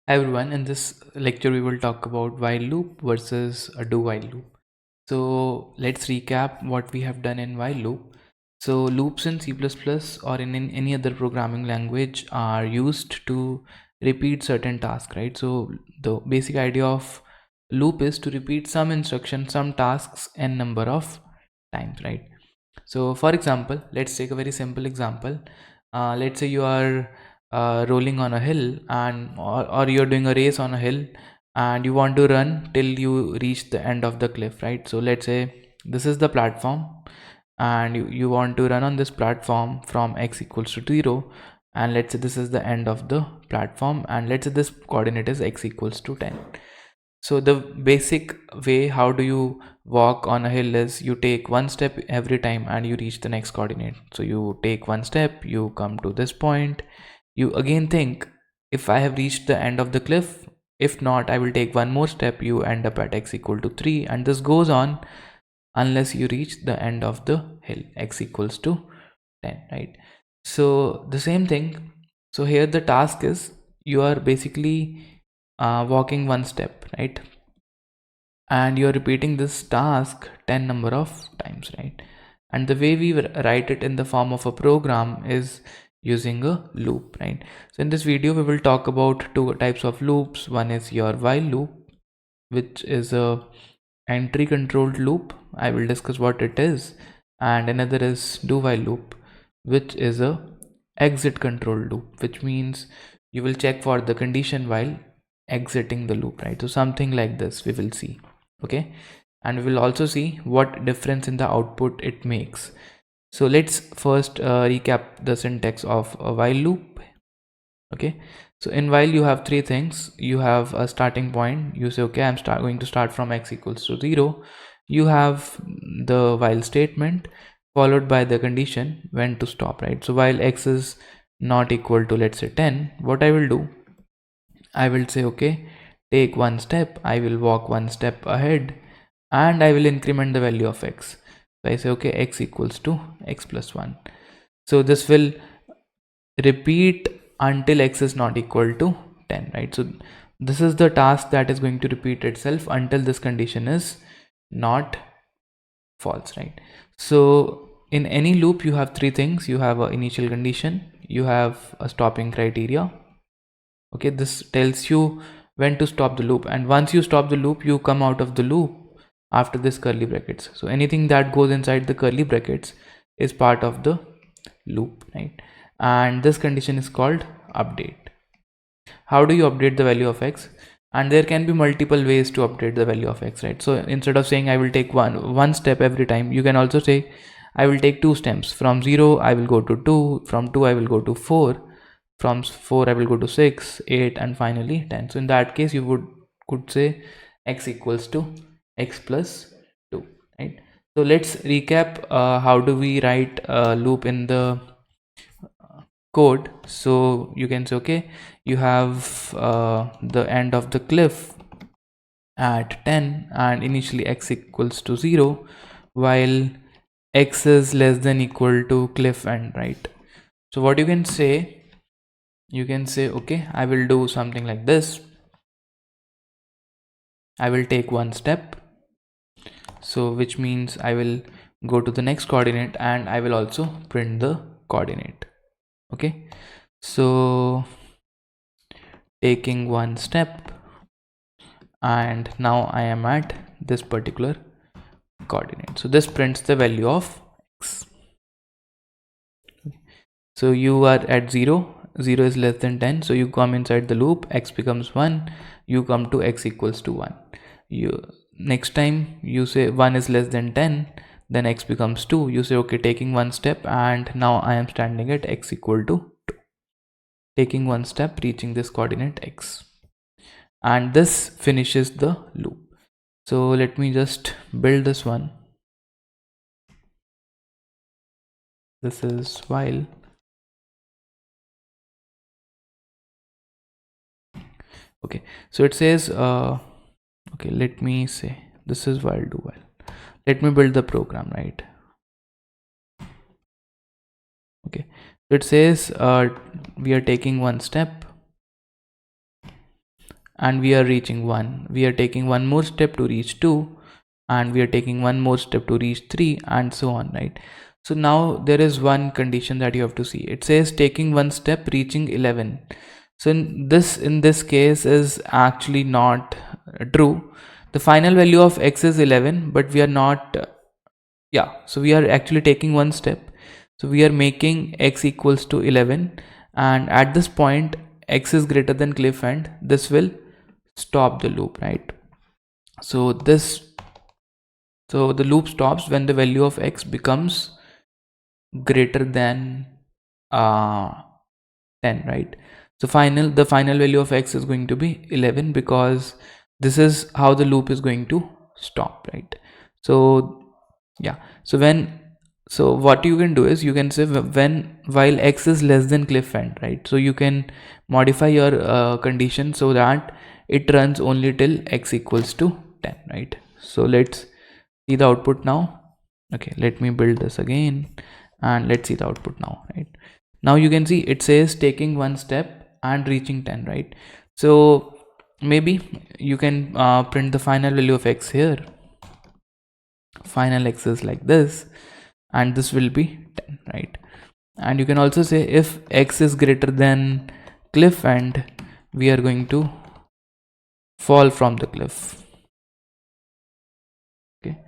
Hi everyone, in this lecture we will talk about while loop versus a do while loop. So let's recap what we have done in while loop. So loops in C++ or in any other programming language are used to repeat certain tasks, right? So the basic idea of loop is to repeat some instruction, some tasks n number of times, right? So for example, let's take a very simple example. Let's say you are rolling on a hill or you're doing a race on a hill and you want to run till you reach the end of the cliff, right? So let's say this is the platform and you want to run on this platform from x equals to 0, and let's say this is the end of the platform, and let's say this coordinate is x equals to 10. So the basic way how do you walk on a hill is you take one step every time and you reach the next coordinate. So you take one step, you come to this point, you again think if I have reached the end of the cliff, if not I will take one more step, you end up at x equal to 3, and this goes on unless you reach the end of the hill x equals to 10, right? So the same thing. So here the task is you are basically walking one step, right? And you're repeating this task 10 number of times, right? And the way we write it in the form of a program is using a loop, right? So in this video we will talk about two types of loops. One is your while loop, which is a entry controlled loop. I will discuss what it is. And another is do while loop, which is a exit controlled loop, which means you will check for the condition while exiting the loop, right? So something like this we will see. Okay, and we will also see what difference in the output it makes. So let's first recap the syntax of a while loop. Okay, so in while you have three things. You have a starting point. You say okay, I'm going to start from x equals to 0. You have the while statement followed by the condition when to stop, right? So while x is not equal to, let's say, 10, what I will do, I will say okay, take one step, I will walk one step ahead, and I will increment the value of x. So I say okay, x equals to x plus 1. So this will repeat until x is not equal to 10, right? So this is the task that is going to repeat itself until this condition is not false, right? So in any loop you have three things. You have an initial condition, you have a stopping criteria. Okay, this tells you when to stop the loop, and once you stop the loop you come out of the loop after this curly brackets. So anything that goes inside the curly brackets is part of the loop, right? And this condition is called update. How do you update the value of x? And there can be multiple ways to update the value of x, right? So instead of saying I will take one step every time, you can also say I will take two steps. From 0 I will go to 2, from 2 I will go to 4, from 4 I will go to 6, 8, and finally 10. So in that case you could say x equals to x plus 2, right? So let's recap how do we write a loop in the code. So you can say okay, you have the end of the cliff at 10 and initially x equals to 0 while x is less than equal to cliff end, right? So what you can say, you can say okay, I will do something like this. I will take one step, so which means I will go to the next coordinate and I will also print the coordinate. Okay, so taking one step, and now I am at this particular coordinate. So this prints the value of x. So you are at 0, 0 is less than 10, so you come inside the loop, x becomes 1, you come to x equals to 1. You next time you say 1 is less than 10, then x becomes 2. You say okay, taking one step, and now I am standing at x equal to 2. Taking one step, reaching this coordinate x. And this finishes the loop. So let me just build this one. This is while. Okay, so it says okay, let me say this is while do while. Let me build the program, right? Okay, so it says we are taking one step, and we are reaching 1. We are taking one more step to reach 2, and we are taking one more step to reach 3, and so on, right? So now there is one condition that you have to see. It says taking one step reaching 11. So in this case is actually not true. The final value of x is 11, but we are not yeah, so we are actually taking one step. So we are making x equals to 11, and at this point x is greater than cliff end. This will stop the loop, right? So the loop stops when the value of x becomes greater than uh 10, right? So the final value of x is going to be 11, because this is how the loop is going to stop, right? So yeah, so what you can do is you can say while x is less than cliff end, right? So you can modify your condition so that it runs only till x equals to 10, right? So let's see the output now. Okay, let me build this again, and let's see the output now, right? Now you can see it says taking one step and reaching 10, right? So maybe you can print the final value of x here. Final x is like this, and this will be 10, right? And you can also say if x is greater than cliff end, we are going to fall from the cliff. Okay,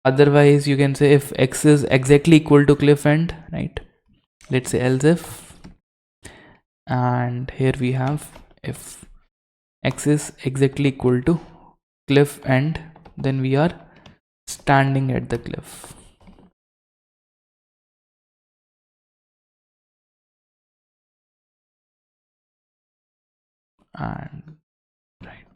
otherwise you can say if x is exactly equal to cliff end, right? Let's say else if, and here we have if x is exactly equal to cliff end, then we are standing at the cliff. And right,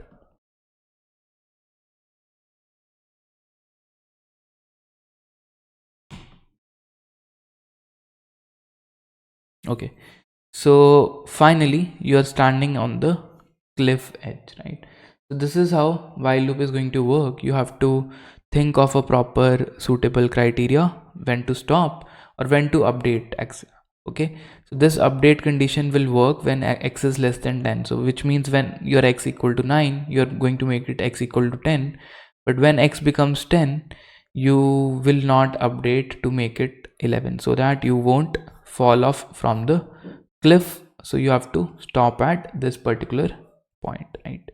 okay, so finally you are standing on the cliff edge, right? So this is how while loop is going to work. You have to think of a proper suitable criteria when to stop or when to update x. Okay, so this update condition will work when x is less than 10. So which means when your x equal to 9, you're going to make it x equal to 10, but when x becomes 10, you will not update to make it 11, so that you won't fall off from the cliff. So you have to stop at this particular point, right?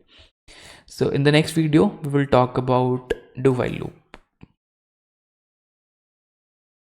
So in the next video we will talk about do while loop.